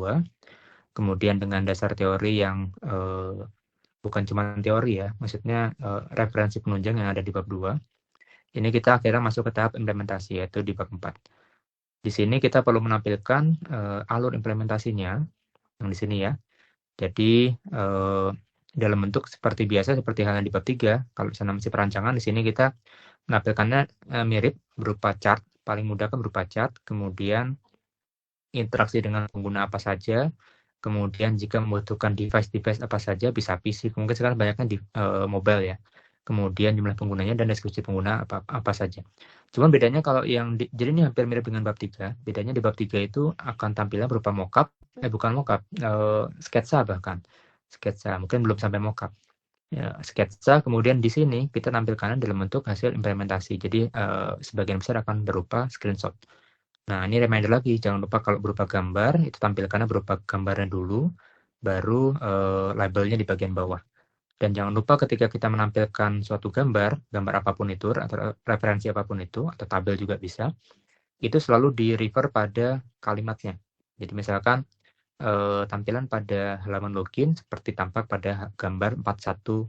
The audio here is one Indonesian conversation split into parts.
2. Kemudian dengan dasar teori yang bukan cuma teori ya, maksudnya referensi penunjang yang ada di bab 2. Ini kita akhirnya masuk ke tahap implementasi, yaitu di bab 4. Di sini kita perlu menampilkan alur implementasinya, yang di sini ya. Jadi dalam bentuk seperti biasa, seperti halnya di bab 3, kalau misalnya masih perancangan, di sini kita menampilkannya mirip berupa chart, paling mudah kan berupa chart, kemudian interaksi dengan pengguna apa saja, kemudian jika membutuhkan device apa saja, bisa PC, mungkin sekarang banyaknya di mobile ya, kemudian jumlah penggunanya dan deskripsi pengguna apa saja. Cuman bedanya kalau jadi ini hampir mirip dengan bab 3, bedanya di bab 3 itu akan tampilnya berupa mockup, bukan mockup, sketsa bahkan, sketsa, mungkin belum sampai mockup. Ya, sketsa, kemudian di sini kita tampilkan dalam bentuk hasil implementasi, jadi sebagian besar akan berupa screenshot. Nah, ini reminder lagi, jangan lupa kalau berupa gambar, itu tampilkannya berupa gambarnya dulu, baru labelnya di bagian bawah. Dan jangan lupa ketika kita menampilkan suatu gambar apapun itu, atau referensi apapun itu, atau tabel juga bisa, itu selalu di-refer pada kalimatnya. Jadi misalkan tampilan pada halaman login seperti tampak pada gambar 41,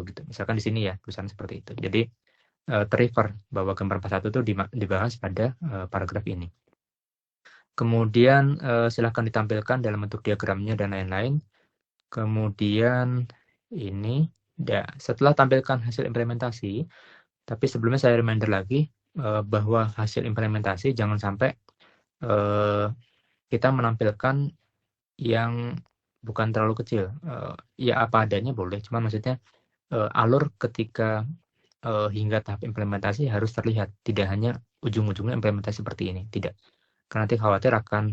gitu. Misalkan di sini ya, tulisan seperti itu. Jadi terrefer bahwa gambar 41 itu dibahas pada paragraf ini. Kemudian silahkan ditampilkan dalam bentuk diagramnya dan lain-lain. Kemudian ini, setelah tampilkan hasil implementasi, tapi sebelumnya saya reminder lagi bahwa hasil implementasi jangan sampai kita menampilkan yang bukan terlalu kecil. Ya apa adanya boleh, cuma maksudnya alur ketika hingga tahap implementasi harus terlihat, tidak hanya ujung-ujungnya implementasi seperti ini, tidak. Karena nanti khawatir akan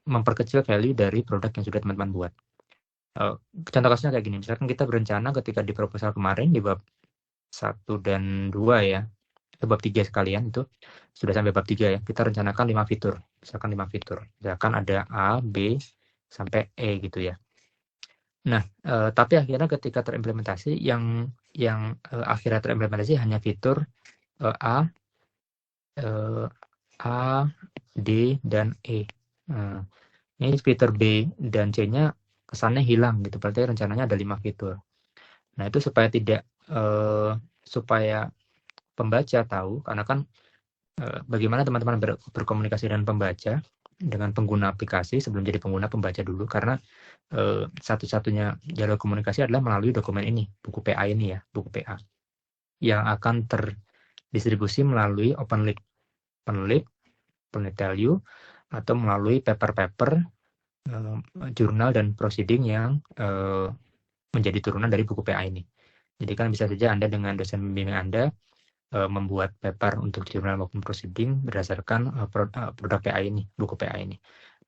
memperkecil value dari produk yang sudah teman-teman buat. Contoh kasusnya kayak gini, misalkan kita berencana ketika di proposal kemarin, di bab 1 dan 2 ya, atau bab 3 sekalian itu, sudah sampai bab 3 ya, kita rencanakan 5 fitur, misalkan 5 fitur. Misalkan ada A, B, sampai E gitu ya. Nah, tapi akhirnya ketika terimplementasi, yang akhirnya terimplementasi hanya fitur A, D, dan E. Ini fitur B dan C-nya kesannya hilang gitu, berarti rencananya ada 5 fitur. Nah, itu supaya tidak supaya pembaca tahu, karena kan bagaimana teman-teman berkomunikasi dengan pembaca, dengan pengguna aplikasi sebelum jadi pengguna, pembaca dulu, karena satu-satunya jalur komunikasi adalah melalui dokumen ini, buku PA ini ya, buku PA, yang akan terdistribusi melalui OpenLib, PenelTell, atau melalui paper-paper, jurnal dan proceeding yang menjadi turunan dari buku PA ini. Jadi kan bisa saja Anda dengan dosen pembimbing Anda membuat paper untuk jurnal maupun proceeding berdasarkan produk PA ini, buku PA ini.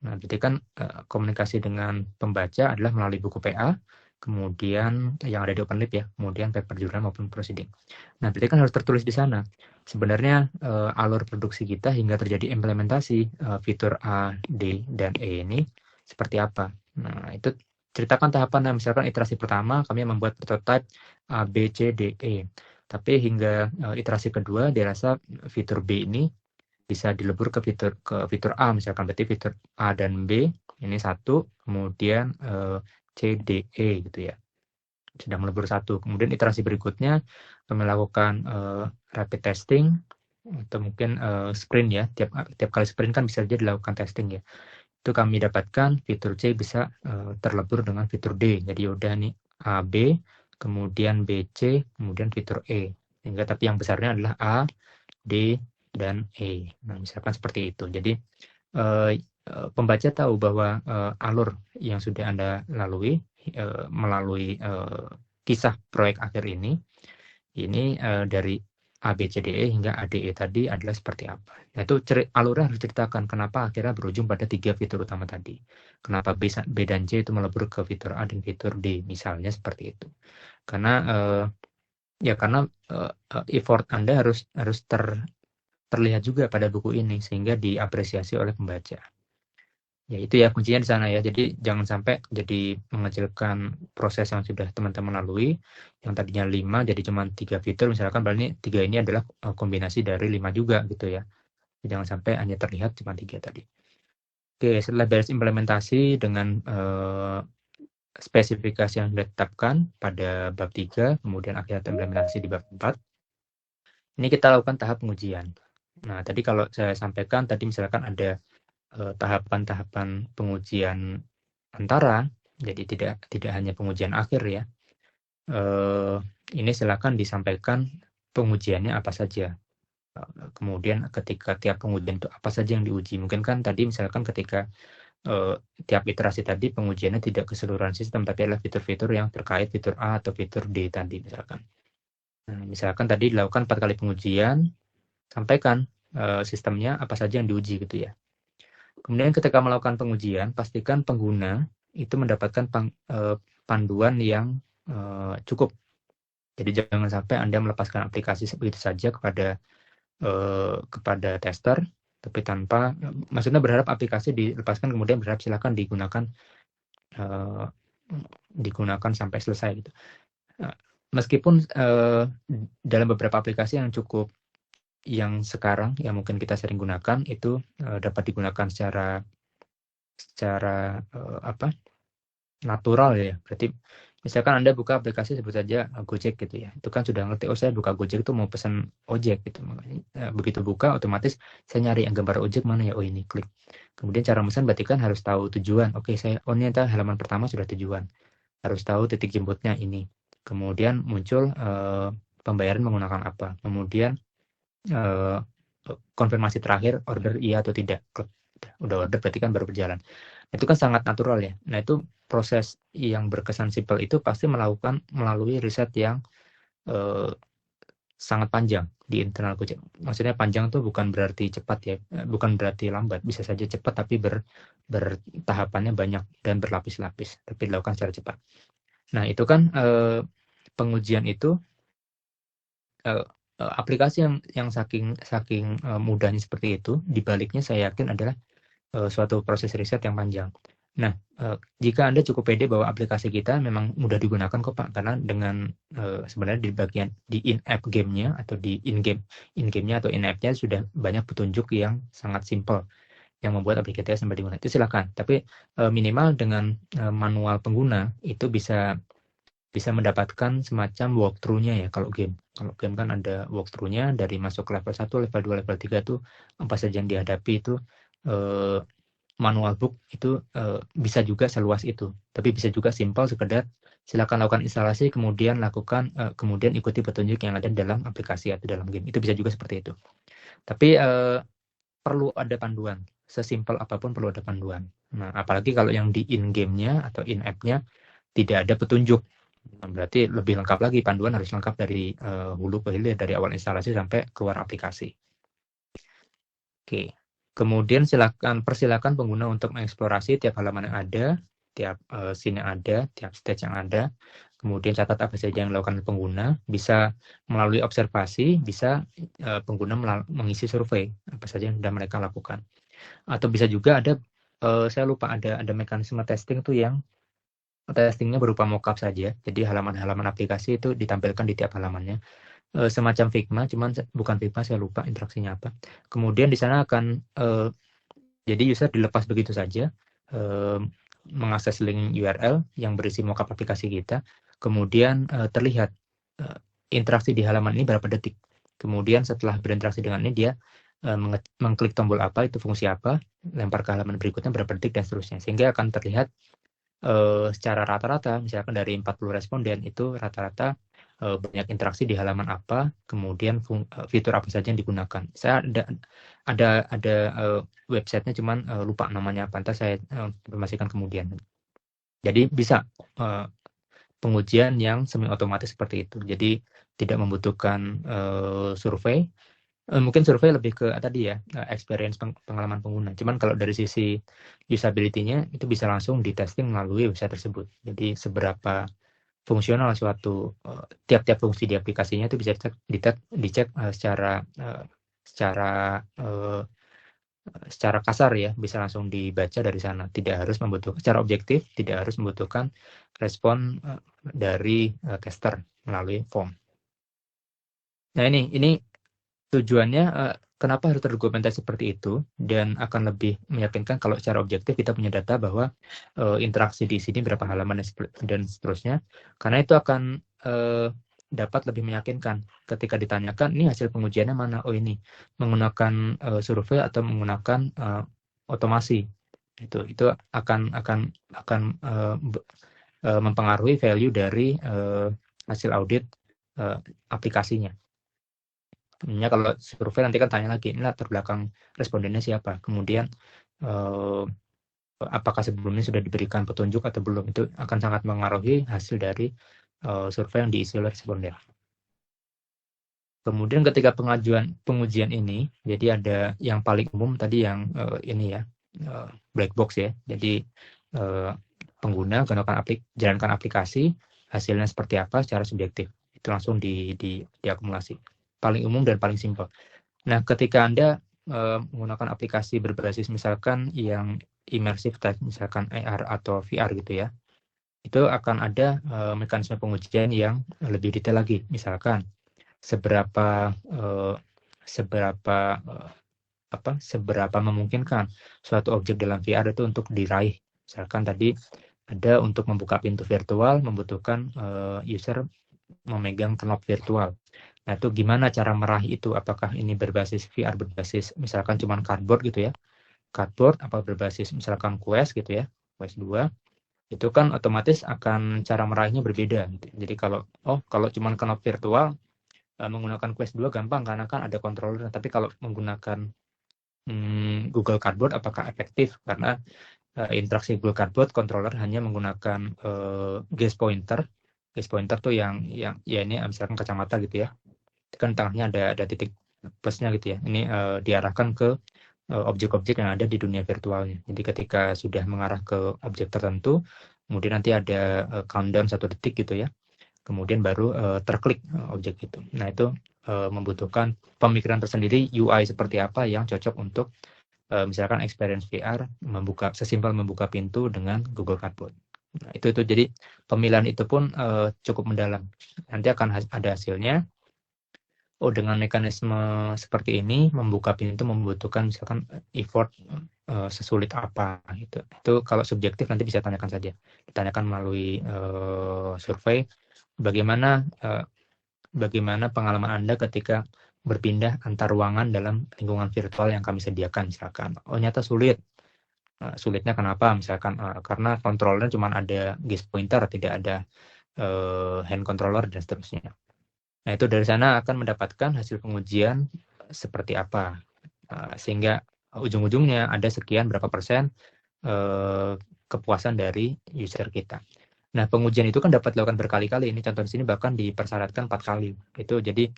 Nah, berarti kan komunikasi dengan pembaca adalah melalui buku PA, kemudian yang ada di OpenLib ya, kemudian paper jurnal maupun proceeding. Nah, berarti kan harus tertulis di sana. Sebenarnya alur produksi kita hingga terjadi implementasi fitur A, D, dan E ini seperti apa. Nah, itu ceritakan tahapan, misalkan iterasi pertama kami membuat prototype A, B, C, D, E. Tapi hingga iterasi kedua dirasa fitur B ini bisa dilebur ke fitur A, misalkan berarti fitur A dan B ini satu, kemudian C, D, E gitu ya, sudah melebur satu. Kemudian iterasi berikutnya kami lakukan rapid testing, atau mungkin sprint ya, tiap kali sprint kan bisa saja dilakukan testing ya. Itu kami dapatkan fitur C bisa terlebur dengan fitur D, jadi udah nih A, B, kemudian B, C, kemudian fitur E, sehingga tapi yang besarnya adalah A, D, dan E. Nah, misalkan seperti itu. Jadi pembaca tahu bahwa alur yang sudah Anda lalui melalui kisah proyek akhir ini dari A, B, C, D, E hingga A, D, E tadi adalah seperti apa. Nah, itu alurnya harus diceritakan kenapa akhirnya berujung pada 3 fitur utama tadi. Kenapa B dan C itu melebur ke fitur A dan fitur D, misalnya seperti itu. Karena effort Anda harus terlihat juga pada buku ini sehingga diapresiasi oleh pembaca. Ya itu ya kuncinya di sana ya. Jadi jangan sampai jadi mengecilkan proses yang sudah teman-teman lalui, yang tadinya 5 jadi cuma 3 fitur misalkan, berarti 3 ini adalah kombinasi dari 5 juga gitu ya. Jangan sampai hanya terlihat cuma 3 tadi. Oke, setelah beres implementasi dengan spesifikasi yang ditetapkan pada bab 3, kemudian akhirnya implementasi di bab 4, ini kita lakukan tahap pengujian. Nah, tadi kalau saya sampaikan, tadi misalkan ada tahapan-tahapan pengujian antara, jadi tidak hanya pengujian akhir ya. Ini silakan disampaikan pengujiannya apa saja. Kemudian ketika tiap pengujian itu apa saja yang diuji. Mungkin kan tadi misalkan ketika tiap iterasi tadi pengujiannya tidak keseluruhan sistem, tapi adalah fitur-fitur yang terkait fitur A atau fitur D tadi misalkan. Nah, misalkan tadi dilakukan 4 kali pengujian, sampaikan sistemnya apa saja yang diuji gitu ya. Kemudian ketika melakukan pengujian, pastikan pengguna itu mendapatkan panduan yang cukup. Jadi jangan sampai Anda melepaskan aplikasi begitu saja kepada tester, tapi tanpa, maksudnya berharap aplikasi dilepaskan kemudian berharap silakan digunakan sampai selesai gitu. Meskipun dalam beberapa aplikasi yang sekarang yang mungkin kita sering gunakan itu dapat digunakan secara natural ya. Berarti misalkan Anda buka aplikasi sebut saja Gojek gitu ya. Itu kan sudah ngerti, oh saya buka Gojek itu mau pesan ojek gitu. Begitu buka otomatis saya nyari yang gambar ojek mana ya, oh ini, klik. Kemudian cara pesan berarti kan harus tahu tujuan. Oke, ini entah halaman pertama sudah tujuan. Harus tahu titik jemputnya ini. Kemudian muncul pembayaran menggunakan apa. Kemudian konfirmasi terakhir order iya atau tidak. Klik. Udah order berarti kan baru berjalan. Itu kan sangat natural ya. Nah, itu proses yang berkesan simpel itu pasti melalui riset yang sangat panjang di internal Gojek. Maksudnya panjang tuh bukan berarti cepat ya, bukan berarti lambat. Bisa saja cepat tapi bertahapannya banyak dan berlapis-lapis, tapi dilakukan secara cepat. Nah, itu kan pengujian itu aplikasi yang saking mudahnya seperti itu, dibaliknya saya yakin adalah suatu proses riset yang panjang. Nah, jika Anda cukup pede bahwa aplikasi kita memang mudah digunakan kok Pak, karena dengan sebenarnya di bagian di in-app game-nya atau di in-game-nya atau in-app-nya sudah banyak petunjuk yang sangat simpel yang membuat aplikasi sampai digunakan. Itu silakan. Tapi minimal dengan manual pengguna itu bisa mendapatkan semacam walkthrough-nya ya kalau game. Kalau game kan ada walkthrough-nya dari masuk ke level 1, level 2, level 3 itu apa saja yang dihadapi itu manual book itu bisa juga seluas itu. Tapi bisa juga simpel sekedar silakan lakukan instalasi kemudian kemudian ikuti petunjuk yang ada dalam aplikasi atau dalam game. Itu bisa juga seperti itu. Tapi perlu ada panduan. Sesimpel apapun perlu ada panduan. Nah, apalagi kalau yang di in-game-nya atau in-app-nya tidak ada petunjuk. Berarti lebih lengkap lagi, panduan harus lengkap dari hulu ke hilir, dari awal instalasi sampai keluar aplikasi. Oke. Kemudian persilakan pengguna untuk mengeksplorasi tiap halaman yang ada, tiap scene yang ada, tiap stage yang ada. Kemudian catat apa saja yang dilakukan pengguna, bisa melalui observasi, bisa pengguna mengisi survei, apa saja yang sudah mereka lakukan. Atau bisa juga ada, saya lupa ada mekanisme testing tuh yang testingnya berupa mockup saja. Jadi halaman-halaman aplikasi itu ditampilkan di tiap halamannya. Semacam Figma, cuman bukan Figma, saya lupa interaksinya apa. Kemudian di sana akan jadi user dilepas begitu saja mengakses link URL yang berisi mockup aplikasi kita. Kemudian terlihat interaksi di halaman ini berapa detik. Kemudian setelah berinteraksi dengan ini dia mengklik tombol apa, itu fungsi apa, lempar ke halaman berikutnya berapa detik dan seterusnya. Sehingga akan terlihat secara rata-rata, misalkan dari 40 responden itu rata-rata banyak interaksi di halaman apa, kemudian fitur apa saja yang digunakan. Saya ada websitenya, cuman lupa namanya apa, nanti saya informasikan kemudian. Jadi bisa pengujian yang semi otomatis seperti itu. Jadi tidak membutuhkan survei. Mungkin survei lebih ke tadi ya, experience pengalaman pengguna. Cuman kalau dari sisi usability-nya itu bisa langsung di testing melalui website tersebut. Jadi seberapa fungsional suatu tiap-tiap fungsi di aplikasinya itu bisa dicek secara kasar ya, bisa langsung dibaca dari sana. Tidak harus membutuhkan secara objektif, tidak harus membutuhkan respon dari tester melalui form. Nah ini tujuannya kenapa harus terdokumentasi seperti itu, dan akan lebih meyakinkan kalau secara objektif kita punya data bahwa interaksi di sini berapa halaman dan seterusnya, karena itu akan dapat lebih meyakinkan ketika ditanyakan ini hasil pengujiannya mana, oh ini menggunakan survei atau menggunakan otomasi, itu akan mempengaruhi value dari hasil audit aplikasinya. Kalau survei nanti kan tanya lagi, ini latar belakang respondennya siapa, kemudian apakah sebelumnya sudah diberikan petunjuk atau belum, itu akan sangat mengaruhi hasil dari survei yang diisi oleh responden. Kemudian ketika pengujian ini, jadi ada yang paling umum tadi yang ini ya, black box ya, jadi pengguna jalankan aplikasi, hasilnya seperti apa secara subjektif, itu langsung diakumulasi. Paling umum dan paling simpel. Nah, ketika Anda menggunakan aplikasi berbasis misalkan yang immersive type, misalkan AR atau VR gitu ya, itu akan ada mekanisme pengujian yang lebih detail lagi. Misalkan seberapa memungkinkan suatu objek dalam VR itu untuk diraih. Misalkan tadi ada untuk membuka pintu virtual membutuhkan user memegang knob virtual. Nah, itu gimana cara meraih itu? Apakah ini berbasis VR, berbasis misalkan cuma cardboard gitu ya, cardboard, apa berbasis misalkan Quest gitu ya, Quest 2, itu kan otomatis akan cara meraihnya berbeda. Jadi kalau cuma knob virtual, menggunakan Quest 2 gampang karena kan ada controller, tapi kalau menggunakan Google Cardboard apakah efektif? Karena interaksi Google Cardboard controller hanya menggunakan gaze pointer. Gaze pointer tuh yang ya ini misalkan kacamata gitu ya, kan tengahnya ada titik plusnya gitu ya, ini diarahkan ke objek-objek yang ada di dunia virtualnya. Jadi ketika sudah mengarah ke objek tertentu, kemudian nanti ada countdown 1 detik gitu ya, kemudian baru terklik objek itu. Nah, itu membutuhkan pemikiran tersendiri UI seperti apa yang cocok untuk misalkan experience VR, sesimpel membuka pintu dengan Google Cardboard. Nah, itu jadi pemilihan itu pun cukup mendalam. Nanti akan ada hasilnya. Dengan mekanisme seperti ini membuka pintu membutuhkan misalkan effort sesulit apa gitu. Itu kalau subjektif nanti bisa tanyakan saja. Ditanyakan melalui survei bagaimana pengalaman Anda ketika berpindah antar ruangan dalam lingkungan virtual yang kami sediakan misalkan. Nyata sulit. Sulitnya kenapa? Misalkan karena kontrolnya cuma ada gaze pointer, tidak ada hand controller dan seterusnya. Nah, itu dari sana akan mendapatkan hasil pengujian seperti apa. Sehingga ujung-ujungnya ada sekian berapa persen kepuasan dari user kita. Nah, pengujian itu kan dapat dilakukan berkali-kali. Ini contoh di sini bahkan dipersyaratkan 4 kali. Itu jadi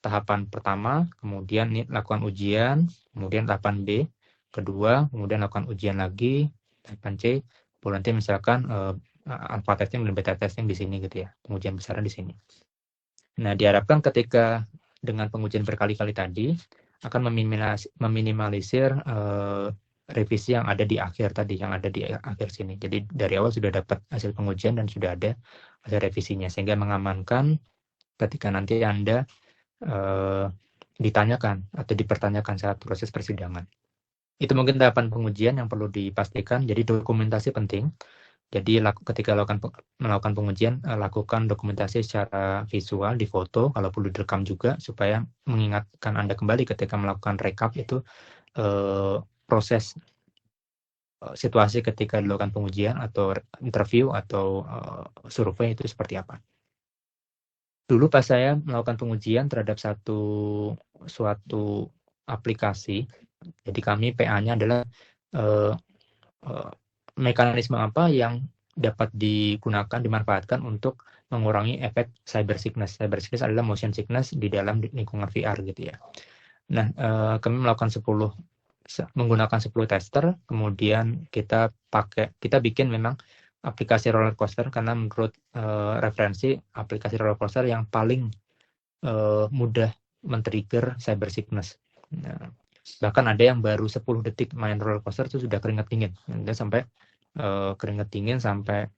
tahapan pertama, kemudian lakukan ujian, kemudian tahapan B, kedua, kemudian lakukan ujian lagi, tahapan C, nanti misalkan alpha testing dan beta testing di sini gitu ya, pengujian besarnya di sini. Nah, diharapkan ketika dengan pengujian berkali-kali tadi akan meminimalisir revisi yang ada di akhir tadi, yang ada di akhir sini. Jadi dari awal sudah dapat hasil pengujian dan sudah ada hasil revisinya, sehingga mengamankan ketika nanti Anda ditanyakan atau dipertanyakan saat proses persidangan. Itu mungkin tahapan pengujian yang perlu dipastikan. Jadi dokumentasi penting. Jadi ketika melakukan pengujian, lakukan dokumentasi secara visual, di foto, kalau perlu direkam juga, supaya mengingatkan Anda kembali ketika melakukan rekap itu proses situasi ketika dilakukan pengujian atau interview atau survei itu seperti apa. Dulu pas saya melakukan pengujian terhadap suatu aplikasi, jadi kami PA-nya adalah mekanisme apa yang dapat dimanfaatkan untuk mengurangi efek cyber sickness. Cyber sickness adalah motion sickness di dalam lingkungan VR gitu ya. Nah, kami menggunakan 10 tester, kemudian kita bikin memang aplikasi roller coaster karena menurut referensi aplikasi roller coaster yang paling mudah men-trigger cyber sickness. Nah, bahkan ada yang baru 10 detik main roller coaster itu sudah keringat dingin. Sampai keringat dingin sampai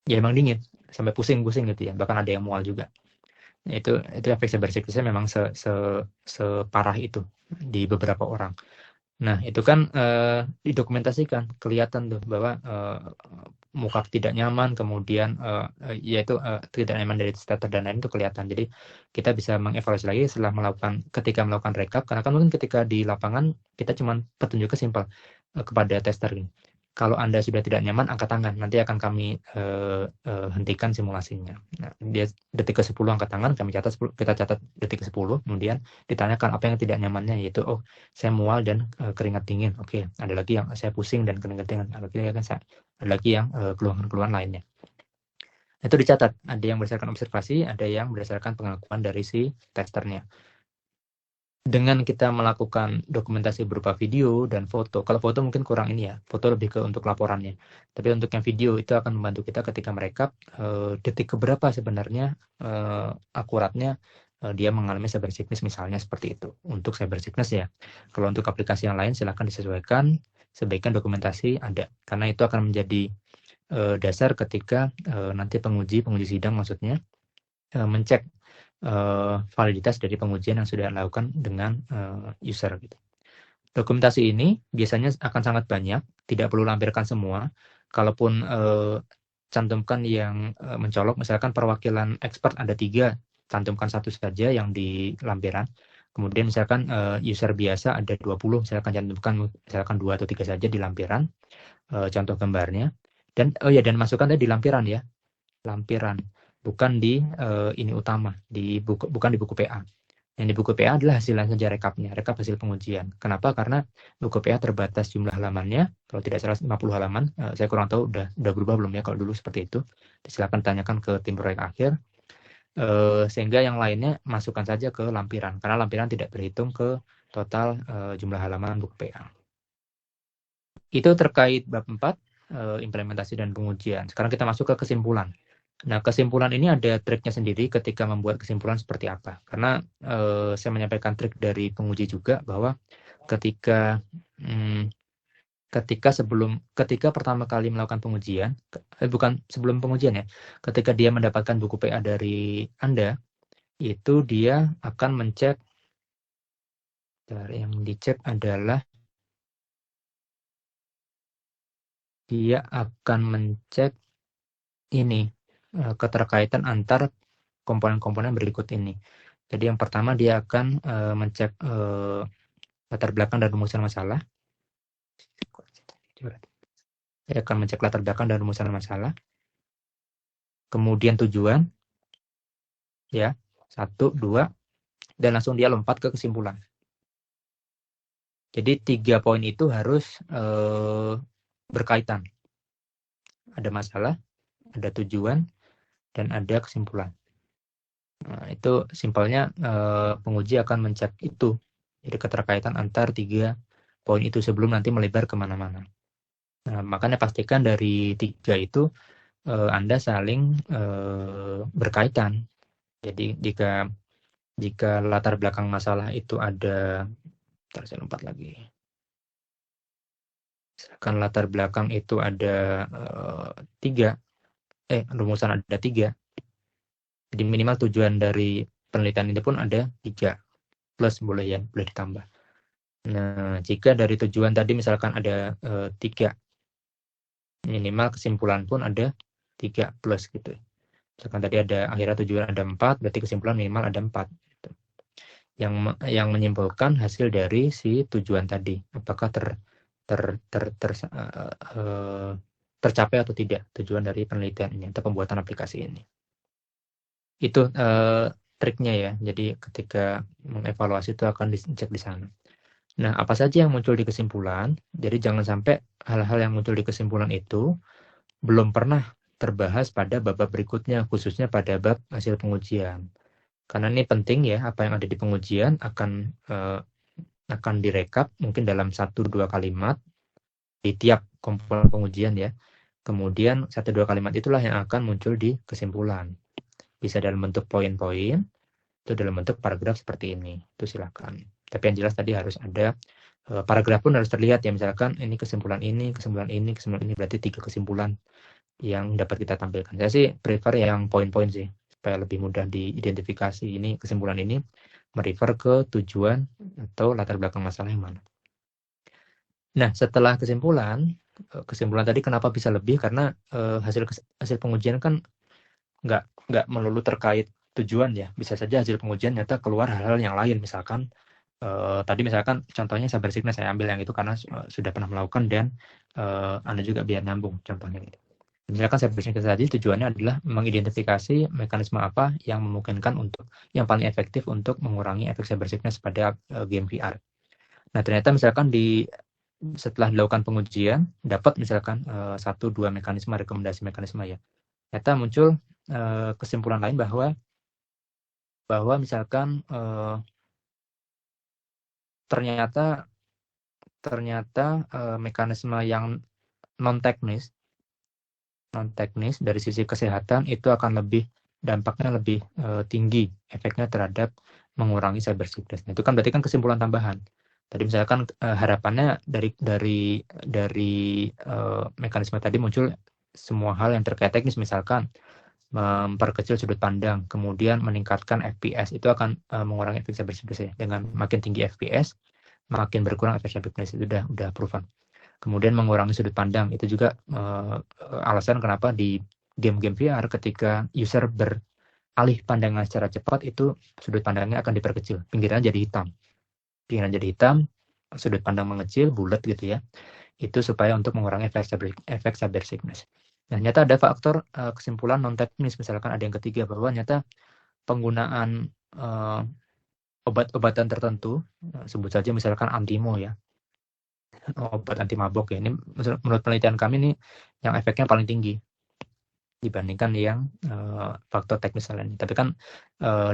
ya emang dingin, sampai pusing-pusing gitu ya. Bahkan ada yang mual juga. Itu efek cybersecurity memang separah itu di beberapa orang. Nah, itu kan didokumentasikan, kelihatan tuh bahwa muka tidak nyaman, kemudian yaitu tidak nyaman dari starter dan lain itu kelihatan. Jadi kita bisa mengevaluasi lagi setelah ketika melakukan rekap, karena kan mungkin ketika di lapangan kita cuma petunjuknya simpel kepada tester gini. Kalau Anda sudah tidak nyaman, angkat tangan. Nanti akan kami hentikan simulasinya. Nah, dia detik ke-10 angkat tangan, kita catat detik ke-10, kemudian ditanyakan apa yang tidak nyamannya, yaitu saya mual dan keringat dingin. Oke, ada lagi yang saya pusing dan keringat dingin. Ada lagi yang keluhan-keluhan lainnya. Itu dicatat. Ada yang berdasarkan observasi, ada yang berdasarkan pengakuan dari si testernya. Dengan kita melakukan dokumentasi berupa video dan foto, kalau foto mungkin kurang ini ya, foto lebih ke untuk laporannya. Tapi untuk yang video itu akan membantu kita ketika merekap detik keberapa sebenarnya akuratnya dia mengalami cyber sickness misalnya seperti itu. Untuk cyber sickness ya. Kalau untuk aplikasi yang lain silahkan disesuaikan, sebaiknya dokumentasi ada. Karena itu akan menjadi dasar ketika nanti penguji sidang maksudnya mencek validitas dari pengujian yang sudah dilakukan dengan user gitu. Dokumentasi ini biasanya akan sangat banyak, tidak perlu lampirkan semua. Kalaupun cantumkan yang mencolok, misalkan perwakilan expert ada 3, cantumkan 1 saja yang di lampiran. Kemudian misalkan user biasa ada 20, misalkan cantumkan misalkan 2 atau 3 saja di lampiran, contoh gambarnya. Dan dan masukkan tadi di lampiran ya, lampiran. Bukan di ini utama, bukan di buku PA. Yang di buku PA adalah hasil saja rekapnya, rekap hasil pengujian. Kenapa? Karena buku PA terbatas jumlah halamannya, kalau tidak salah 50 halaman. Saya kurang tahu udah berubah belum ya kalau dulu seperti itu. Silakan tanyakan ke tim proyek akhir. Sehingga yang lainnya masukkan saja ke lampiran, karena lampiran tidak berhitung ke total jumlah halaman buku PA. Itu terkait bab 4, implementasi dan pengujian. Sekarang kita masuk ke kesimpulan. Nah, kesimpulan ini ada triknya sendiri ketika membuat kesimpulan seperti apa. Karena saya menyampaikan trik dari penguji juga bahwa ketika pertama kali melakukan pengujian, bukan sebelum pengujian ya, ketika dia mendapatkan buku PA dari Anda, itu dia akan mencek, yang dicek adalah dia akan mencek ini, keterkaitan antar komponen-komponen berikut ini. Jadi yang pertama dia akan mencek latar belakang dan rumusan masalah. Dia akan mencek latar belakang dan rumusan masalah. Kemudian tujuan, ya, 1, 2, dan langsung dia lompat ke kesimpulan. Jadi 3 poin itu harus berkaitan. Ada masalah, ada tujuan, dan ada kesimpulan. Nah, itu simpelnya penguji akan mencek itu. Jadi keterkaitan antar 3 poin itu sebelum nanti melebar kemana-mana. Nah, makanya pastikan dari 3 itu Anda saling berkaitan. Jadi jika latar belakang masalah itu ada, saya lompat lagi. Misalkan latar belakang itu ada 3, rumusan ada 3. Jadi minimal tujuan dari penelitian ini pun ada 3. Plus boleh ditambah. Nah, jika dari tujuan tadi misalkan ada 3, minimal kesimpulan pun ada 3 plus gitu. Misalkan tadi ada akhirnya tujuan ada 4, berarti kesimpulan minimal ada 4. Gitu. Yang menyimpulkan hasil dari si tujuan tadi, apakah tercapai atau tidak tujuan dari penelitian ini atau pembuatan aplikasi ini. Itu triknya ya. Jadi ketika mengevaluasi itu akan dicek di sana. Nah, apa saja yang muncul di kesimpulan? Jadi jangan sampai hal-hal yang muncul di kesimpulan itu belum pernah terbahas pada bab berikutnya, khususnya pada bab hasil pengujian. Karena ini penting ya, apa yang ada di pengujian akan direkap mungkin dalam 1-2 kalimat di tiap komponen pengujian ya. Kemudian 1-2 kalimat itulah yang akan muncul di kesimpulan. Bisa dalam bentuk poin-poin, itu dalam bentuk paragraf seperti ini. Itu silakan. Tapi yang jelas tadi harus ada paragraf pun harus terlihat ya, misalkan ini kesimpulan ini, berarti 3 kesimpulan yang dapat kita tampilkan. Saya sih prefer yang poin-poin sih. supaya lebih mudah diidentifikasi ini kesimpulan ini merefer ke tujuan atau latar belakang masalah yang mana. Nah, setelah kesimpulan tadi kenapa bisa lebih, karena hasil pengujian kan nggak melulu terkait tujuan ya, bisa saja hasil pengujian nyata keluar hal-hal yang lain, misalkan tadi misalkan contohnya cyber sickness, saya ambil yang itu karena sudah pernah melakukan dan Anda juga biar nyambung contohnya gitu. Misalkan cyber sickness tadi tujuannya adalah mengidentifikasi mekanisme apa yang memungkinkan untuk yang paling efektif untuk mengurangi efek cyber sickness pada game VR. Nah, ternyata misalkan setelah dilakukan pengujian dapat misalkan 1-2 mekanisme, rekomendasi mekanisme ya. Ternyata muncul kesimpulan lain bahwa misalkan ternyata mekanisme yang non teknis dari sisi kesehatan itu akan dampaknya lebih tinggi efeknya terhadap mengurangi cyber sickness. Itu kan berarti kan kesimpulan tambahan. Tadi misalkan harapannya dari mekanisme tadi muncul semua hal yang terkait teknis, misalkan memperkecil sudut pandang, kemudian meningkatkan FPS, itu akan mengurangi efek cyber sickness ya. Dengan makin tinggi FPS, makin berkurang efek cyber sickness, itu udah proven. Kemudian mengurangi sudut pandang, itu juga alasan kenapa di game-game VR ketika user beralih pandangan secara cepat, itu sudut pandangnya akan diperkecil, pinggiran jadi hitam, sudut pandang mengecil, bulat gitu ya. Itu supaya untuk mengurangi efek cyber sickness. Nah, nyata ada faktor kesimpulan non teknis, misalkan ada yang ketiga bahwa nyata penggunaan obat-obatan tertentu, sebut saja misalkan antimo ya, obat anti mabok ya, ini menurut penelitian kami ini yang efeknya paling tinggi dibandingkan yang faktor teknis lain. Tapi kan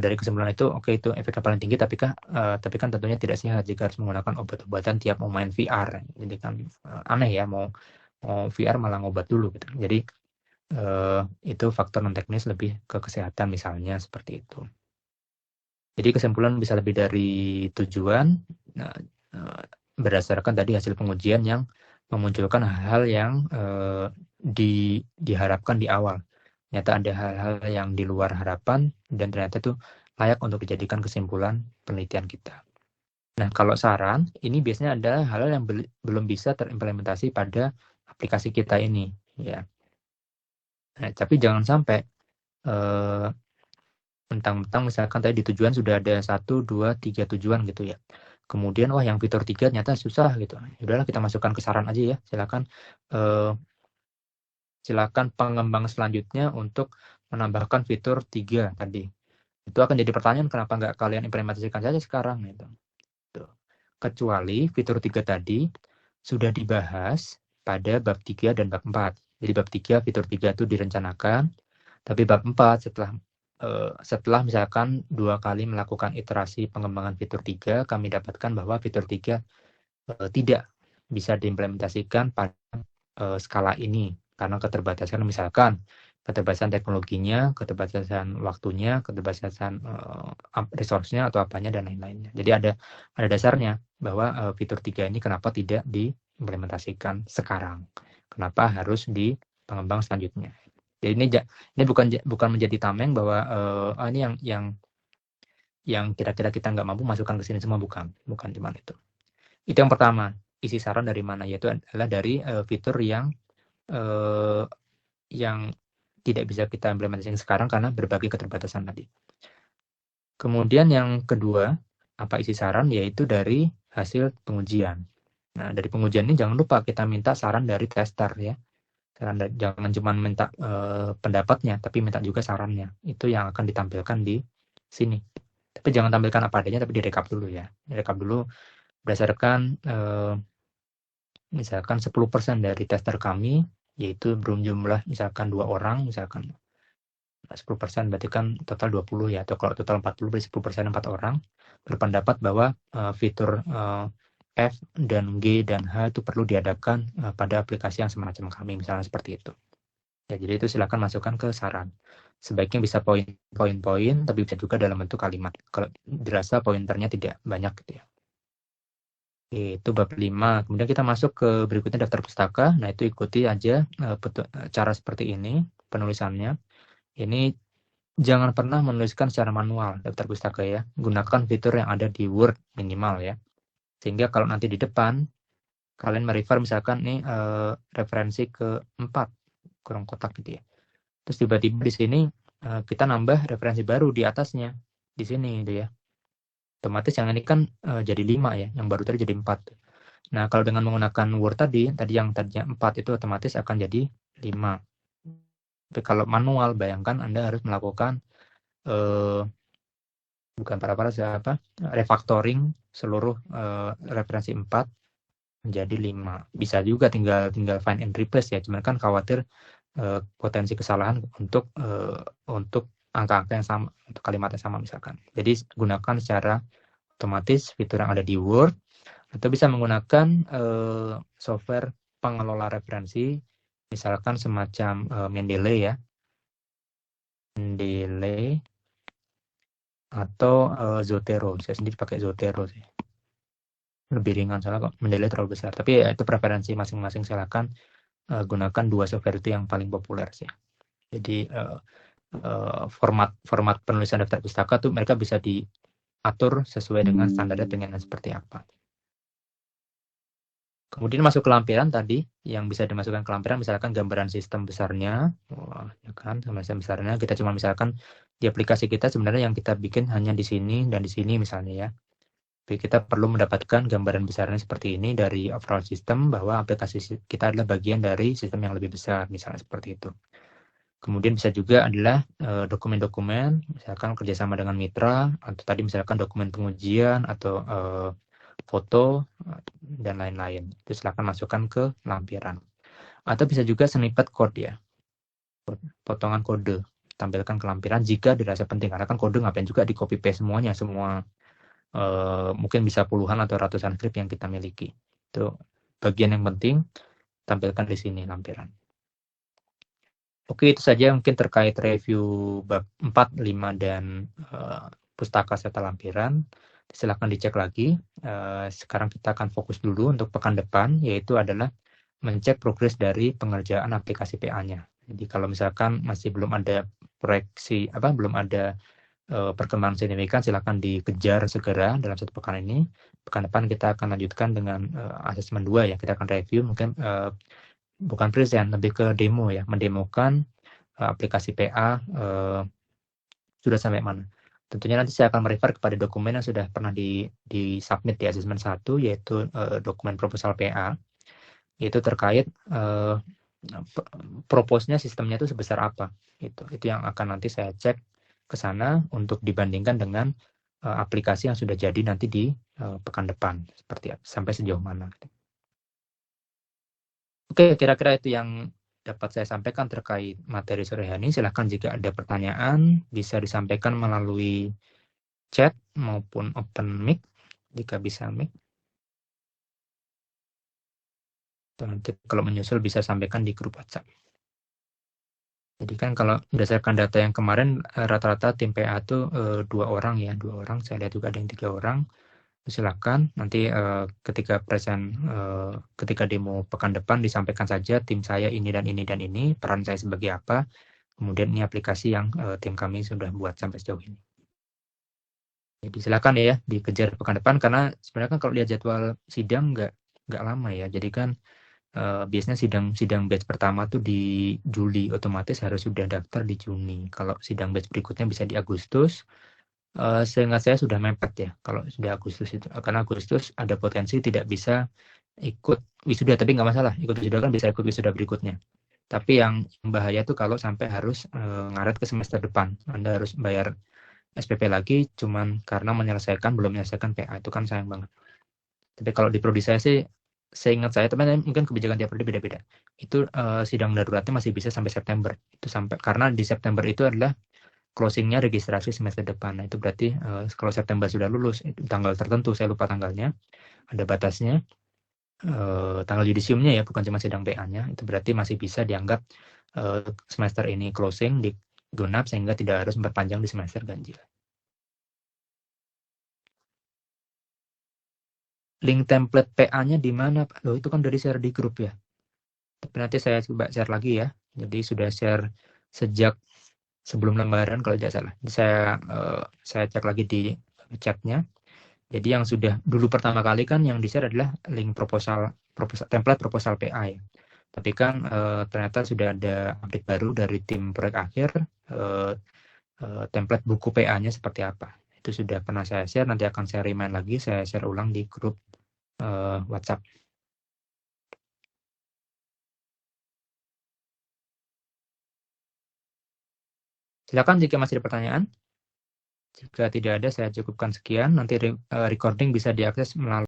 dari kesimpulan itu oke, itu efeknya paling tinggi, tapi kan tentunya tidak sehat jika harus menggunakan obat-obatan tiap mau main VR. Jadi kan aneh ya, mau VR malah ngobat dulu gitu. Jadi itu faktor non teknis lebih ke kesehatan misalnya, seperti itu. Jadi kesimpulan bisa lebih dari tujuan berdasarkan tadi hasil pengujian yang memunculkan hal-hal yang diharapkan di awal. Ternyata ada hal-hal yang di luar harapan dan ternyata itu layak untuk dijadikan kesimpulan penelitian kita. Nah, kalau saran, ini biasanya adalah hal-hal yang belum bisa terimplementasi pada aplikasi kita ini, ya. Nah, tapi jangan sampai mentang-mentang misalkan tadi di tujuan sudah ada 1, 2, 3 tujuan gitu ya. Kemudian wah yang fitur 3 ternyata susah gitu. Udahlah kita masukkan ke saran aja ya. Silakan pengembang selanjutnya untuk menambahkan fitur 3 tadi. Itu akan jadi pertanyaan, kenapa nggak kalian implementasikan saja sekarang gitu. Kecuali fitur 3 tadi sudah dibahas pada bab 3 dan bab 4. Jadi bab 3 fitur 3 itu direncanakan, tapi bab 4 setelah misalkan 2 kali melakukan iterasi pengembangan fitur 3, kami dapatkan bahwa fitur 3 tidak bisa diimplementasikan pada skala ini karena keterbatasan, misalkan keterbatasan teknologinya, keterbatasan waktunya, keterbatasan resource-nya atau apanya dan lain-lainnya. Jadi ada dasarnya bahwa fitur 3 ini kenapa tidak diimplementasikan sekarang. Kenapa harus di pengembang selanjutnya. Jadi ini bukan menjadi tameng bahwa ini yang kira-kira kita nggak mampu masukkan ke sini semua, bukan cuma itu. Itu yang pertama, isi saran dari mana, yaitu adalah dari fitur yang tidak bisa kita implementasikan sekarang karena berbagai keterbatasan tadi. Kemudian yang kedua, apa isi saran, yaitu dari hasil pengujian. Nah, dari pengujian ini jangan lupa kita minta saran dari tester ya. Jangan cuma minta pendapatnya, tapi minta juga sarannya. Itu yang akan ditampilkan di sini. Tapi jangan tampilkan apa adanya, tapi direkap dulu ya. Direkap dulu berdasarkan misalkan 10% dari tester kami, yaitu berjumlah misalkan 2 orang, misalkan 10% berarti kan total 20 ya, atau kalau total 40 berarti 10% 4 orang berpendapat bahwa fitur F dan G dan H itu perlu diadakan pada aplikasi yang semacam kami, misalnya seperti itu. Ya, jadi itu silakan masukkan ke saran. Sebaiknya bisa poin-poin, tapi bisa juga dalam bentuk kalimat. Kalau dirasa pointernya tidak banyak gitu ya. Itu bab 5. Kemudian kita masuk ke berikutnya daftar pustaka. Nah, itu ikuti aja cara seperti ini penulisannya. Ini jangan pernah menuliskan secara manual daftar pustaka ya. Gunakan fitur yang ada di Word minimal ya. Sehingga kalau nanti di depan kalian merefer misalkan nih referensi ke 4 kurang kotak gitu ya. Terus tiba-tiba di sini kita nambah referensi baru di atasnya di sini gitu ya. Otomatis yang ini kan jadi 5 ya, yang baru tadi jadi 4. Nah, kalau dengan menggunakan Word tadi yang tadinya 4 itu otomatis akan jadi 5. Tapi kalau manual, bayangkan Anda harus melakukan bukan refactoring seluruh referensi 4 menjadi 5. Bisa juga tinggal find and replace ya, cuman kan khawatir potensi kesalahan untuk angka-angka yang sama, untuk kalimat yang sama misalkan. Jadi gunakan secara otomatis fitur yang ada di Word, atau bisa menggunakan software pengelola referensi, misalkan semacam Mendeley ya, Mendeley atau Zotero. Saya sendiri pakai Zotero sih, lebih ringan soalnya kok Mendeley terlalu besar. Tapi ya itu preferensi masing-masing, silakan gunakan 2 software itu yang paling populer sih. Jadi format penulisan daftar pustaka tuh mereka bisa diatur sesuai dengan standarnya pengennya seperti apa. Kemudian masuk ke lampiran tadi, yang bisa dimasukkan ke lampiran misalkan gambaran sistem besarnya, ya kan, sistem besarnya kita cuma misalkan di aplikasi kita sebenarnya yang kita bikin hanya di sini dan di sini misalnya ya. Tapi kita perlu mendapatkan gambaran besarnya seperti ini dari overall system, bahwa aplikasi kita adalah bagian dari sistem yang lebih besar, misalnya seperti itu. Kemudian bisa juga adalah dokumen-dokumen, misalkan kerjasama dengan mitra, atau tadi misalkan dokumen pengujian, atau foto, dan lain-lain. Itu silakan masukkan ke lampiran. Atau bisa juga snippet code ya, potongan kode, tampilkan ke lampiran jika dirasa penting. Karena kan kode ngapain juga di copy paste semuanya, semua mungkin bisa puluhan atau ratusan script yang kita miliki. Itu bagian yang penting, tampilkan di sini lampiran. Oke, itu saja mungkin terkait review bab 4, 5, dan pustaka serta lampiran. Silakan dicek lagi. Sekarang kita akan fokus dulu untuk pekan depan, yaitu adalah mencek progres dari pengerjaan aplikasi PA-nya. Jadi kalau misalkan masih belum ada proyeksi, belum ada perkembangan signifikan, silakan dikejar segera dalam 1 pekan ini. Pekan depan kita akan lanjutkan dengan asesmen 2 ya. Kita akan review mungkin bukan present, lebih ke demo ya, mendemokan aplikasi PA sudah sampai mana. Tentunya nanti saya akan merefer kepada dokumen yang sudah pernah di-submit di asesmen 1, yaitu dokumen proposal PA, yaitu terkait propose-nya sistemnya itu sebesar apa. Itu yang akan nanti saya cek ke sana untuk dibandingkan dengan aplikasi yang sudah jadi nanti di pekan depan, seperti apa, sampai sejauh mana. Oke, kira-kira itu yang dapat saya sampaikan terkait materi sore hari ini. Silahkan jika ada pertanyaan, bisa disampaikan melalui chat maupun open mic, jika bisa mic. Nanti kalau menyusul bisa sampaikan di grup WhatsApp. Jadi kan kalau berdasarkan data yang kemarin, rata-rata tim PA itu 2 orang ya, 2 orang. Saya lihat juga ada yang 3 orang. Silakan nanti ketika ketika demo pekan depan disampaikan saja tim saya ini dan ini dan ini, peran saya sebagai apa, kemudian ini aplikasi yang tim kami sudah buat sampai sejauh ini. Jadi silakan ya dikejar pekan depan, karena sebenarnya kan kalau lihat jadwal sidang nggak lama ya. Jadi kan biasanya sidang batch pertama tuh di Juli, otomatis harus sudah daftar di Juni. Kalau sidang batch berikutnya bisa di Agustus. Seingat saya sudah mepet ya kalau sudah Agustus itu, karena Agustus ada potensi tidak bisa ikut wisuda, tapi nggak masalah, ikut wisuda kan bisa ikut wisuda berikutnya. Tapi yang bahaya tuh kalau sampai harus ngaret ke semester depan, Anda harus bayar SPP lagi cuman karena belum menyelesaikan PA, itu kan sayang banget. Tapi kalau di prodi saya sih, seingat saya, teman-teman mungkin kebijakan tiap prodi beda-beda, itu sidang daruratnya masih bisa sampai September. Itu sampai, karena di September itu adalah closingnya registrasi semester depan. Nah, itu berarti kalau September sudah lulus, tanggal tertentu, saya lupa tanggalnya, ada batasnya, tanggal yudisiumnya ya, bukan cuma sidang PA-nya, itu berarti masih bisa dianggap semester ini closing, di genap, sehingga tidak harus memperpanjang di semester ganjil. Link template PA-nya di mana, Pak? Loh, itu kan dari share di grup ya. Tapi nanti saya coba share lagi ya. Jadi sudah share sejak sebelum Lebaran kalau tidak salah. Saya cek lagi di chatnya. Jadi yang sudah dulu pertama kali kan yang di-share adalah link template proposal PA ya. Tapi kan ternyata sudah ada update baru dari tim proyek akhir, template buku PA-nya seperti apa. Itu sudah pernah saya share, nanti akan saya remind lagi, saya share ulang di grup WhatsApp. Silakan jika masih ada pertanyaan. Jika tidak ada, saya cukupkan sekian. Nanti recording bisa diakses melalui